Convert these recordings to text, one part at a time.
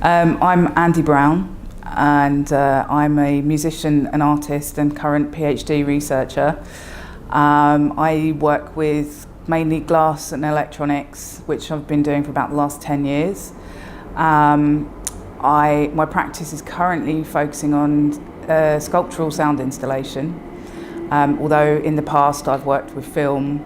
I'm Andie Brown, and I'm a musician and artist and current PhD researcher. I work with mainly glass and electronics, which I've been doing for about the last 10 years. My practice is currently focusing on sculptural sound installation, although in the past I've worked with film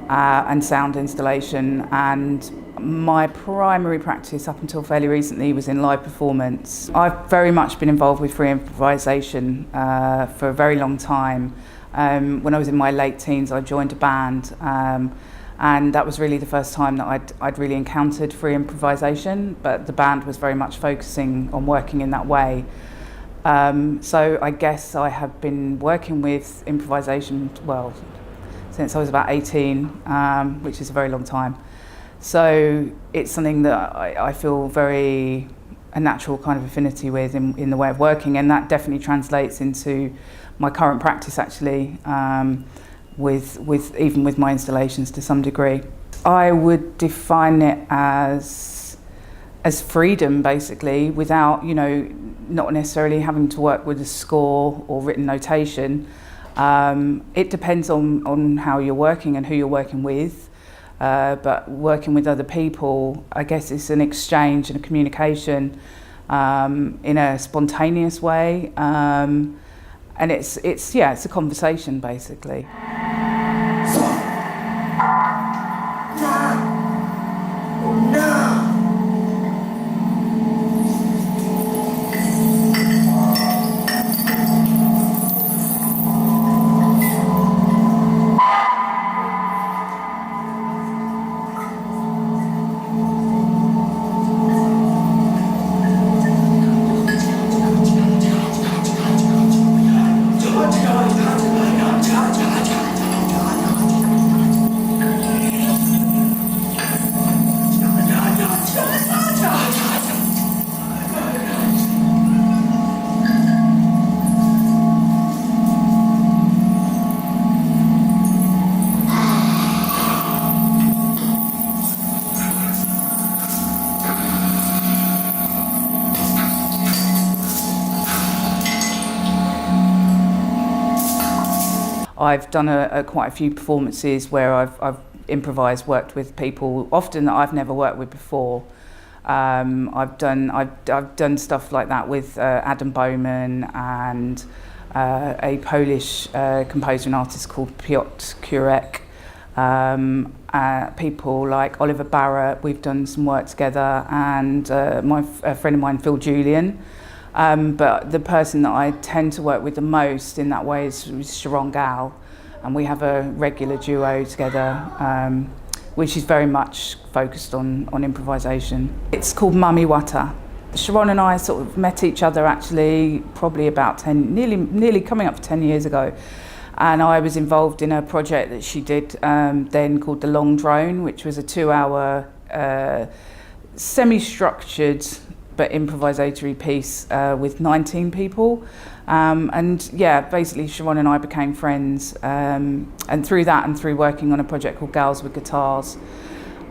and sound installation, and my primary practice up until fairly recently was in live performance. I've very much been involved with free improvisation for a very long time. When I was in my late teens, I joined a band, and that was really the first time that I'd really encountered free improvisation, but the band was very much focusing on working in that way. So I guess I have been working with improvisation, well, since I was about 18, which is a very long time. So it's something that I feel a natural kind of affinity with in the way of working, and that definitely translates into my current practice actually, even with my installations to some degree. I would define it as freedom basically, without, not necessarily having to work with a score or written notation. It depends on how you're working and who you're working with. But working with other people, I guess it's an exchange and a communication in a spontaneous way, and it's a conversation basically. I've done quite a few performances where I've improvised, worked with people often that I've never worked with before. I've done stuff like that with Adam Bowman and a Polish composer and artist called Piotr Kurek. People like Oliver Barrett, we've done some work together, and a friend of mine, Phil Julian. But the person that I tend to work with the most in that way is Sharon Gal, and we have a regular duo together, which is very much focused on improvisation. It's called Mami Wata. Sharon and I sort of met each other actually probably about nearly coming up to 10 years ago, and I was involved in a project that she did then called The Long Drone, which was a 2-hour semi-structured but improvisatory piece with 19 people. And yeah, basically Sharon and I became friends, and through that and through working on a project called Gals with Guitars.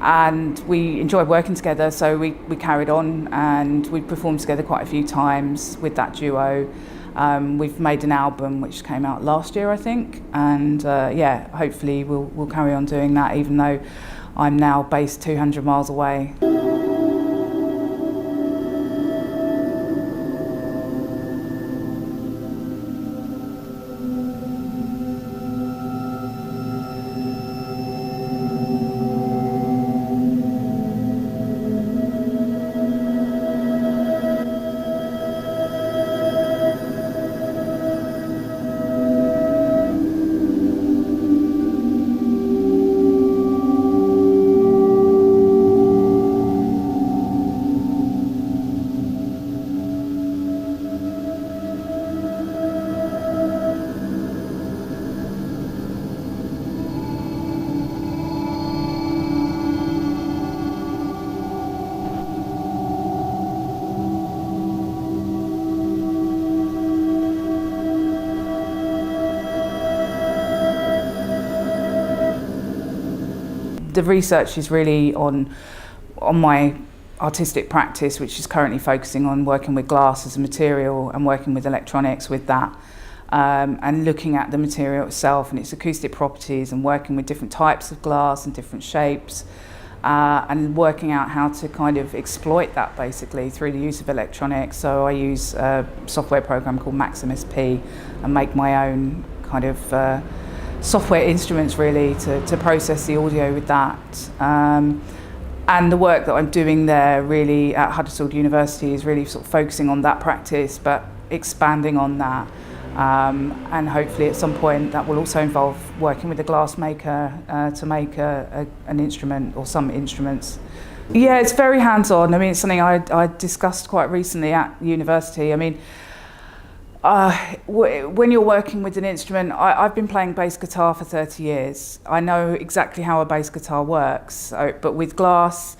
And we enjoyed working together, so we carried on, and we performed together quite a few times with that duo. We've made an album which came out last year, I think, and yeah, hopefully we'll carry on doing that, even though I'm now based 200 miles away. the research is really on my artistic practice, which is currently focusing on working with glass as a material and working with electronics with that, and looking at the material itself and its acoustic properties and working with different types of glass and different shapes, and working out how to kind of exploit that basically through the use of electronics. So I use a software program called Maximus P and make my own kind of software instruments really to process the audio with that. And the work that I'm doing there really at Huddersfield University is really sort of focusing on that practice, but expanding on that. And hopefully at some point that will also involve working with a glass maker to make an instrument or some instruments. Yeah, it's very hands-on. I mean, it's something I discussed quite recently at university. I mean, when you're working with an instrument, I've been playing bass guitar for 30 years. I know exactly how a bass guitar works, but with glass,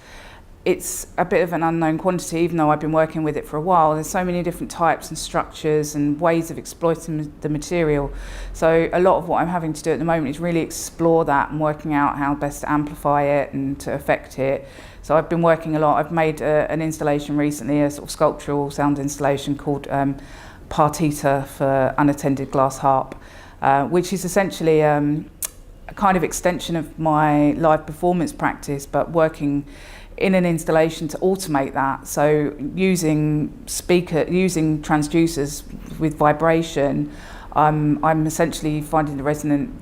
it's a bit of an unknown quantity, even though I've been working with it for a while. There's so many different types and structures and ways of exploiting the material. So a lot of what I'm having to do at the moment is really explore that and working out how best to amplify it and to affect it. So I've been working a lot. I've made an installation recently, a sort of sculptural sound installation called Partita for Unattended glass harp, which is essentially a kind of extension of my live performance practice, but working in an installation to automate that. So using transducers with vibration, I'm essentially finding the resonant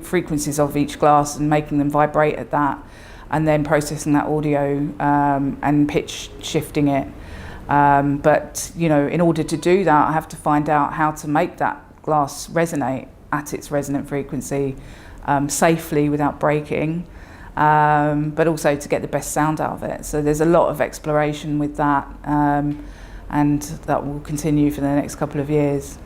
frequencies of each glass and making them vibrate at that, and then processing that audio and pitch shifting it. But you know, in order to do that, I have to find out how to make that glass resonate at its resonant frequency safely without breaking, but also to get the best sound out of it. So there's a lot of exploration with that, and that will continue for the next couple of years.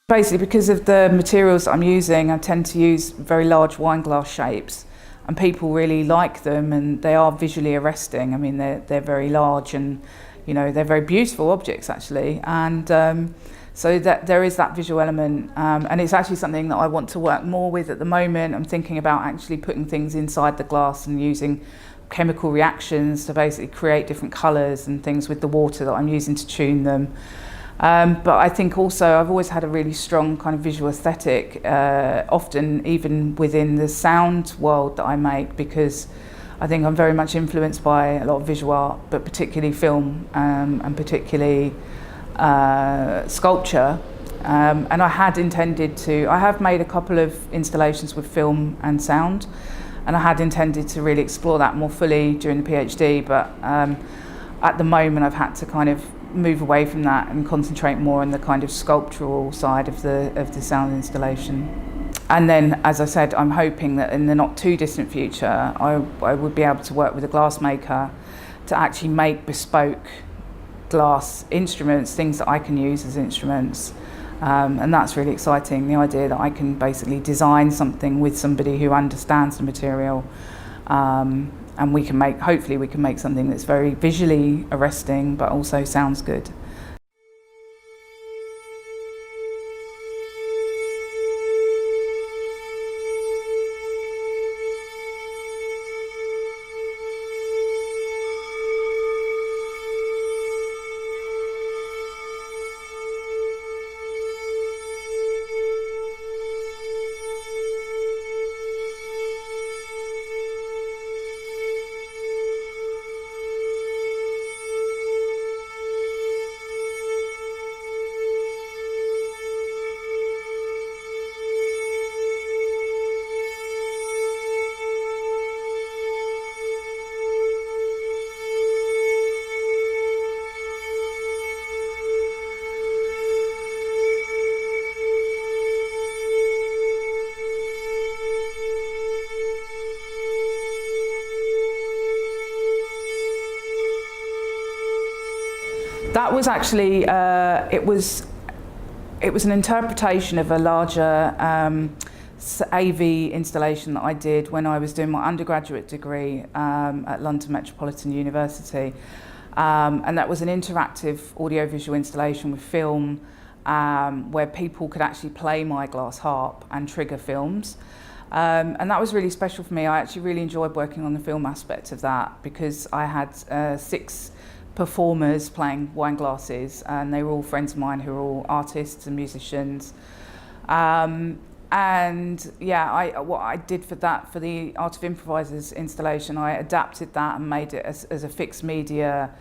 Basically, because of the materials that I'm using, I tend to use very large wine glass shapes, and people really like them, and they are visually arresting. I mean, they're very large, and you know, they're very beautiful objects actually. And so that there is that visual element, and it's actually something that I want to work more with at the moment. I'm thinking about actually putting things inside the glass and using chemical reactions to basically create different colours and things with the water that I'm using to tune them. But I think also I've always had a really strong kind of visual aesthetic, often even within the sound world that I make, because I think I'm very much influenced by a lot of visual art, but particularly film, and particularly sculpture. And I have made a couple of installations with film and sound, and I had intended to really explore that more fully during the PhD, but at the moment I've had to kind of move away from that and concentrate more on the kind of sculptural side of the sound installation. And then, as I said, I'm hoping that in the not too distant future I would be able to work with a glass maker to actually make bespoke glass instruments, things that I can use as instruments. And that's really exciting, the idea that I can basically design something with somebody who understands the material, and hopefully we can make something that's very visually arresting but also sounds good. That was actually, it was an interpretation of a larger AV installation that I did when I was doing my undergraduate degree at London Metropolitan University. And that was an interactive audiovisual installation with film where people could actually play my glass harp and trigger films. And that was really special for me. I actually really enjoyed working on the film aspect of that because I had 6 performers playing wine glasses, and they were all friends of mine who were all artists and musicians. And yeah, what I did for the Art of Improvisers installation, I adapted that and made it as a fixed media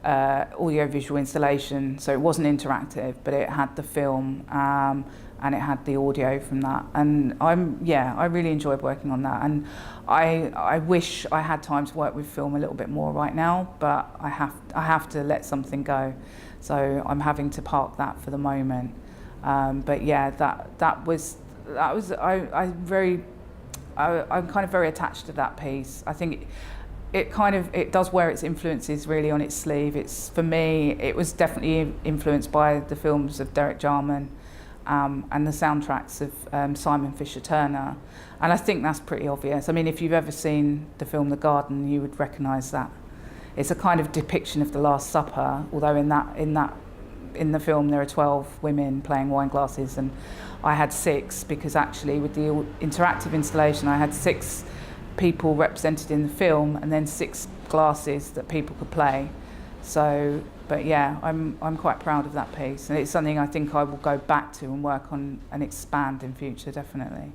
audiovisual installation. So it wasn't interactive, but it had the film and it had the audio from that. And I really enjoyed working on that. And I wish I had time to work with film a little bit more right now, but I have to let something go. So I'm having to park that for the moment. But yeah, I'm kind of very attached to that piece. I think it does wear its influences really on its sleeve. For me, it was definitely influenced by the films of Derek Jarman and the soundtracks of Simon Fisher Turner. And I think that's pretty obvious. I mean, if you've ever seen the film The Garden, you would recognise that. It's a kind of depiction of the Last Supper, although in the film there are 12 women playing wine glasses, and I had 6 because actually with the interactive installation I had 6 people represented in the film and then 6 glasses that people could play. So, but yeah, I'm quite proud of that piece, and it's something I think I will go back to and work on and expand in future, definitely.